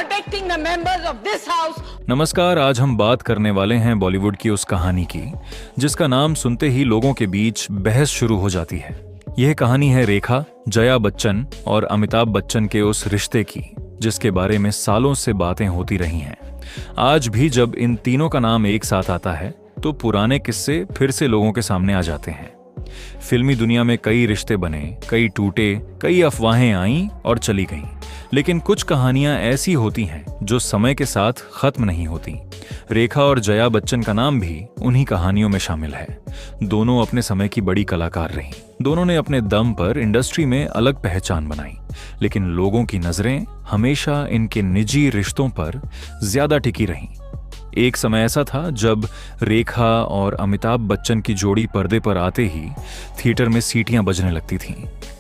protecting the members of this house. नमस्कार, आज हम बात करने वाले हैं बॉलीवुड की उस कहानी की जिसका नाम सुनते ही लोगों के बीच बहस शुरू हो जाती है। यह कहानी है रेखा, जया बच्चन और अमिताभ बच्चन के उस रिश्ते की जिसके बारे में सालों से बातें होती रही हैं। आज भी जब इन तीनों का नाम एक साथ आता है तो पुराने किस्से फिर से लोगों के सामने आ जाते हैं। फिल्मी दुनिया में कई रिश्ते बने, कई टूटे, कई अफवाहें आईं और चली गईं, लेकिन कुछ कहानियां ऐसी होती हैं जो समय के साथ खत्म नहीं होती। रेखा और जया बच्चन का नाम भी उन्हीं कहानियों में शामिल है। दोनों अपने समय की बड़ी कलाकार रहीं। दोनों ने अपने दम पर इंडस्ट्री में अलग पहचान बनाई, लेकिन लोगों की नजरें हमेशा इनके निजी रिश्तों पर ज्यादा टिकी रहीं। एक समय ऐसा था जब रेखा और अमिताभ बच्चन की जोड़ी पर्दे पर आते ही थिएटर में सीटियां बजने लगती थीं।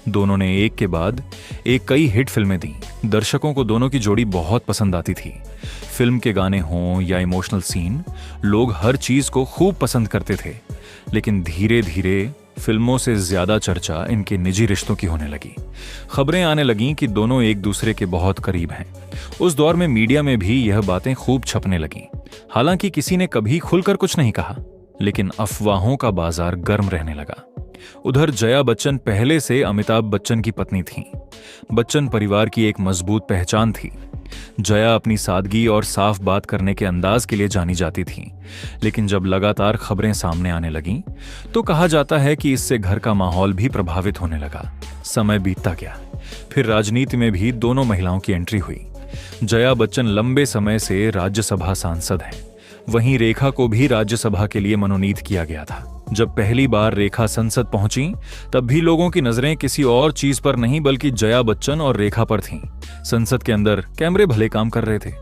दोनों ने एक के बाद एक कई हिट फिल्में दी। दर्शकों को दोनों की जोड़ी बहुत पसंद आती थी। फिल्म के गाने हों या इमोशनल सीन, लोग हर चीज को खूब पसंद करते थे। लेकिन धीरे धीरे फिल्मों से ज्यादा चर्चा इनके निजी रिश्तों की होने लगी। खबरें आने लगीं कि दोनों एक दूसरे के बहुत करीब हैं। उस दौर में मीडिया में भी यह बातें खूब छपने लगीं। हालांकि किसी ने कभी खुलकर कुछ नहीं कहा, लेकिन अफवाहों का बाजार गर्म रहने लगा। उधर जया बच्चन पहले से अमिताभ बच्चन की पत्नी थीं। बच्चन परिवार की एक मजबूत पहचान थी। जया अपनी सादगी और साफ बात करने के अंदाज के लिए जानी जाती थी, लेकिन जब लगातार खबरें सामने आने लगीं, तो कहा जाता है कि इससे घर का माहौल भी प्रभावित होने लगा। समय बीतता गया, फिर राजनीति में भी दोनों महिलाओं की एंट्री हुई। जया बच्चन लंबे समय से राज्यसभा सांसद हैं। वहीं रेखा को भी राज्यसभा के लिए मनोनीत किया गया था। जब पहली बार रेखा संसद पहुंची, तब भी लोगों की नजरें किसी और चीज पर नहीं बल्कि जया बच्चन और रेखा पर थीं। संसद के अंदर कैमरे भले काम कर रहे थे,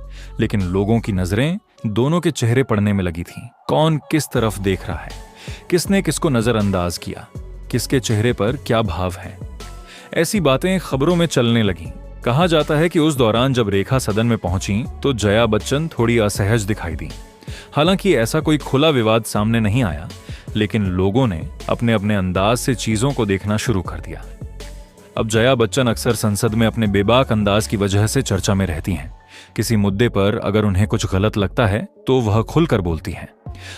लेकिन लोगों की नजरें दोनों के चेहरे पड़ने में लगी थीं। कौन किस तरफ देख रहा है, किसने किसको नजरअंदाज किया, किसके चेहरे पर क्या भाव है, ऐसी बातें खबरों में चलने लगीं। कहा जाता है कि उस दौरान जब रेखा सदन में पहुंची तो जया बच्चन थोड़ी असहज दिखाई दी। हालांकि ऐसा कोई खुला विवाद सामने नहीं आया, लेकिन लोगों ने अपने अपने अंदाज से चीजों को देखना शुरू कर दिया। अब जया बच्चन अक्सर संसद में अपने बेबाक अंदाज की वजह से चर्चा में रहती हैं। किसी मुद्दे पर अगर उन्हें कुछ गलत लगता है तो वह खुलकर बोलती हैं।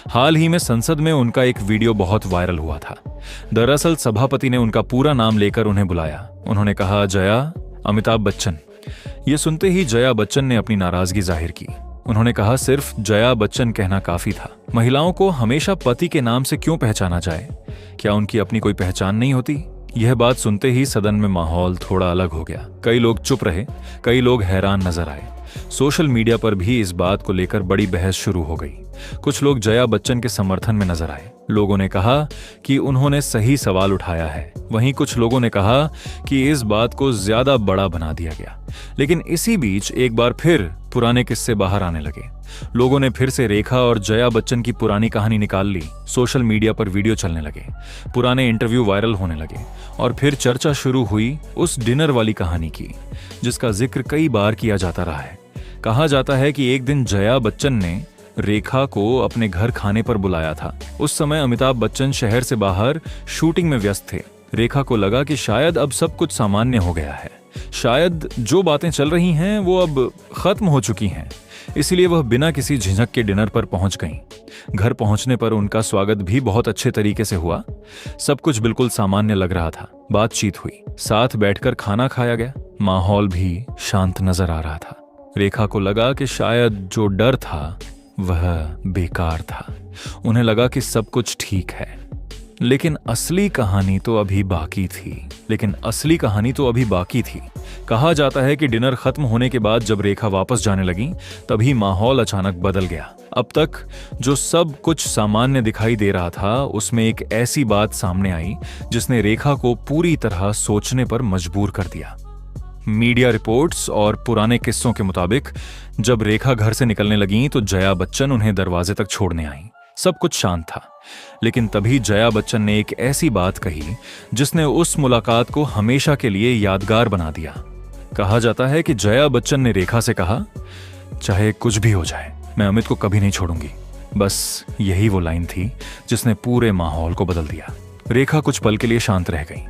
हाल ही में संसद में उनका एक वीडियो बहुत वायरल हुआ था। दरअसल सभापति ने उनका पूरा नाम लेकर उन्हें बुलाया। उन्होंने कहा, जया, अमिताभ बच्चन। ये सुनते ही जया बच्चन ने अपनी नाराजगी जाहिर की। उन्होंने कहा, सिर्फ जया बच्चन कहना काफी था। महिलाओं को हमेशा पति के नाम से क्यों पहचाना जाए? क्या उनकी अपनी कोई पहचान नहीं होती? यह बात सुनते ही सदन में माहौल थोड़ा अलग हो गया। कई लोग चुप रहे, कई लोग हैरान नजर आए। सोशल मीडिया पर भी इस बात को लेकर बड़ी बहस शुरू हो गई। कुछ लोग जया बच्चन के समर्थन में नजर आए। लोगों ने कहा कि उन्होंने सही सवाल उठाया है। वहीं कुछ लोगों ने कहा कि इस बात को ज्यादा बड़ा बना दिया गया। लेकिन इसी बीच एक बार फिर पुराने किस्से बाहर आने लगे। लोगों ने फिर से रेखा और जया बच्चन की पुरानी कहानी निकाल ली। सोशल मीडिया पर वीडियो चलने लगे, पुराने इंटरव्यू वायरल होने लगे और फिर चर्चा शुरू हुई उस डिनर वाली कहानी की, जिसका जिक्र कई बार किया जाता रहा है। कहा जाता है कि एक दिन जया बच्चन ने रेखा को अपने घर खाने पर बुलाया था। उस समय अमिताभ बच्चन शहर से बाहर शूटिंग में व्यस्त थे। रेखा को लगा कि शायद अब सब कुछ सामान्य हो गया है, शायद जो बातें चल रही हैं वो अब खत्म हो चुकी हैं। इसलिए वह बिना किसी झिझक के डिनर पर पहुंच गईं। घर पहुंचने पर उनका स्वागत भी बहुत अच्छे तरीके से हुआ। सब कुछ बिल्कुल सामान्य लग रहा था। बातचीत हुई, साथ बैठकर खाना खाया गया। माहौल भी शांत नजर आ रहा था। रेखा को लगा कि शायद जो डर था वह बेकार था। उन्हें लगा कि सब कुछ ठीक है, लेकिन असली कहानी तो अभी बाकी थी। कहा जाता है कि डिनर खत्म होने के बाद जब रेखा वापस जाने लगी, तभी माहौल अचानक बदल गया। अब तक जो सब कुछ सामान्य दिखाई दे रहा था, उसमें एक ऐसी बात सामने आई जिसने रेखा को पूरी तरह सोचने पर मजबूर कर दिया। मीडिया रिपोर्ट्स और पुराने किस्सों के मुताबिक जब रेखा घर से निकलने लगी तो जया बच्चन उन्हें दरवाजे तक छोड़ने आई। सब कुछ शांत था, लेकिन तभी जया बच्चन ने एक ऐसी बात कही जिसने उस मुलाकात को हमेशा के लिए यादगार बना दिया। कहा जाता है कि जया बच्चन ने रेखा से कहा, चाहे कुछ भी हो जाए, मैं अमित को कभी नहीं छोड़ूंगी। बस यही वो लाइन थी जिसने पूरे माहौल को बदल दिया। रेखा कुछ पल के लिए शांत रह गई।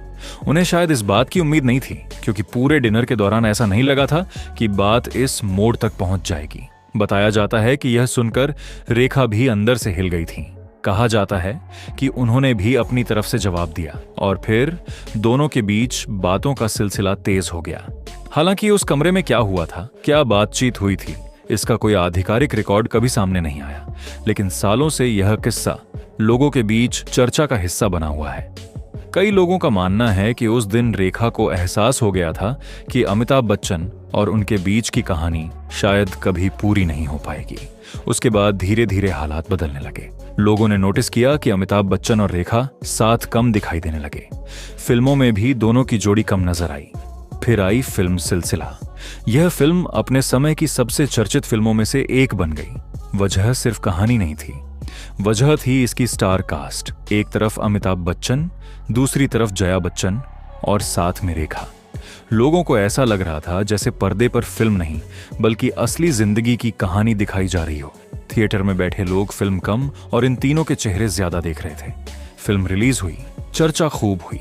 उन्हें शायद इस बात की उम्मीद नहीं थी, क्योंकि पूरे डिनर के दौरान ऐसा नहीं लगा था कि बात इस मोड़ तक पहुंच जाएगी। बताया जाता है कि यह सुनकर रेखा भी अंदर से हिल गई थी। कहा जाता है कि उन्होंने भी अपनी तरफ से जवाब दिया और फिर दोनों के बीच बातों का सिलसिला तेज हो गया। हालांकि उस कमरे में क्या हुआ था, क्या बातचीत हुई थी, इसका कोई आधिकारिक रिकॉर्ड कभी सामने नहीं आया, लेकिन सालों से यह किस्सा लोगों के बीच चर्चा का हिस्सा बना हुआ है। कई लोगों का मानना है कि उस दिन रेखा को एहसास हो गया था कि अमिताभ बच्चन और उनके बीच की कहानी शायद कभी पूरी नहीं हो पाएगी। उसके बाद धीरे धीरे हालात बदलने लगे। लोगों ने नोटिस किया कि अमिताभ बच्चन और रेखा साथ कम दिखाई देने लगे। फिल्मों में भी दोनों की जोड़ी कम नजर आई। फिर आई फिल्म सिलसिला। यह फिल्म अपने समय की सबसे चर्चित फिल्मों में से एक बन गई। वजह सिर्फ कहानी नहीं थी, वजह थी इसकी स्टार कास्ट। एक तरफ अमिताभ बच्चन, दूसरी तरफ जया बच्चन और साथ में रेखा। लोगों को ऐसा लग रहा था जैसे पर्दे पर फिल्म नहीं बल्कि असली जिंदगी की कहानी दिखाई जा रही हो। थिएटर में बैठे लोग फिल्म कम और इन तीनों के चेहरे ज्यादा देख रहे थे। फिल्म रिलीज हुई, चर्चा खूब हुई,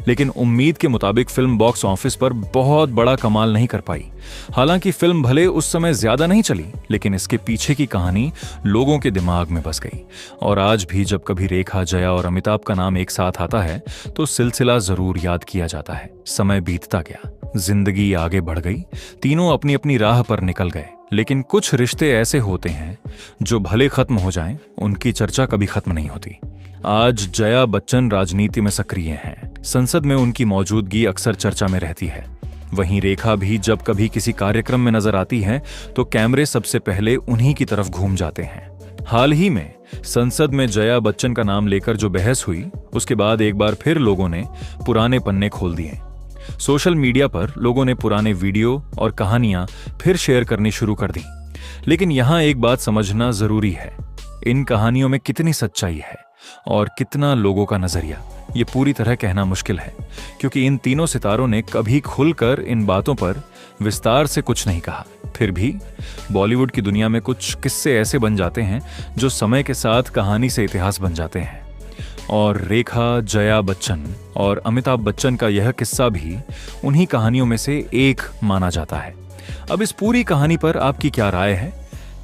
लेकिन उम्मीद के मुताबिक फिल्म बॉक्स ऑफिस पर बहुत बड़ा कमाल नहीं कर पाई। हालांकि फिल्म भले उस समय ज्यादा नहीं चली, लेकिन इसके पीछे की कहानी लोगों के दिमाग में बस गई। और आज भी जब कभी रेखा, जया और अमिताभ का नाम एक साथ आता है तो सिलसिला जरूर याद किया जाता है। समय बीतता गया, जिंदगी आगे बढ़ गई, तीनों अपनी अपनी राह पर निकल गए। लेकिन कुछ रिश्ते ऐसे होते हैं जो भले खत्म हो जाएं, उनकी चर्चा कभी खत्म नहीं होती। आज जया बच्चन राजनीति में सक्रिय हैं। संसद में उनकी मौजूदगी अक्सर चर्चा में रहती है। वहीं रेखा भी जब कभी किसी कार्यक्रम में नजर आती हैं तो कैमरे सबसे पहले उन्हीं की तरफ घूम जाते हैं। हाल ही में संसद में जया बच्चन का नाम लेकर जो बहस हुई, उसके बाद एक बार फिर लोगों ने पुराने पन्ने खोल दिए। सोशल मीडिया पर लोगों ने पुराने वीडियो और कहानियां फिर शेयर करनी शुरू कर दी। लेकिन यहां एक बात समझना जरूरी है, इन कहानियों में कितनी सच्चाई है और कितना लोगों का नजरिया, ये पूरी तरह कहना मुश्किल है, क्योंकि इन तीनों सितारों ने कभी खुलकर इन बातों पर विस्तार से कुछ नहीं कहा। फिर भी बॉलीवुड की दुनिया में कुछ किस्से ऐसे बन जाते हैं जो समय के साथ कहानी से इतिहास बन जाते हैं। और रेखा, जया बच्चन और अमिताभ बच्चन का यह किस्सा भी उन्हीं कहानियों में से एक माना जाता है। अब इस पूरी कहानी पर आपकी क्या राय है?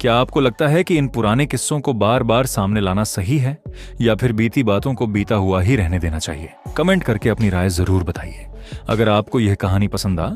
क्या आपको लगता है कि इन पुराने किस्सों को बार बार सामने लाना सही है, या फिर बीती बातों को बीता हुआ ही रहने देना चाहिए? कमेंट करके अपनी राय जरूर बताइए। अगर आपको यह कहानी पसंद आ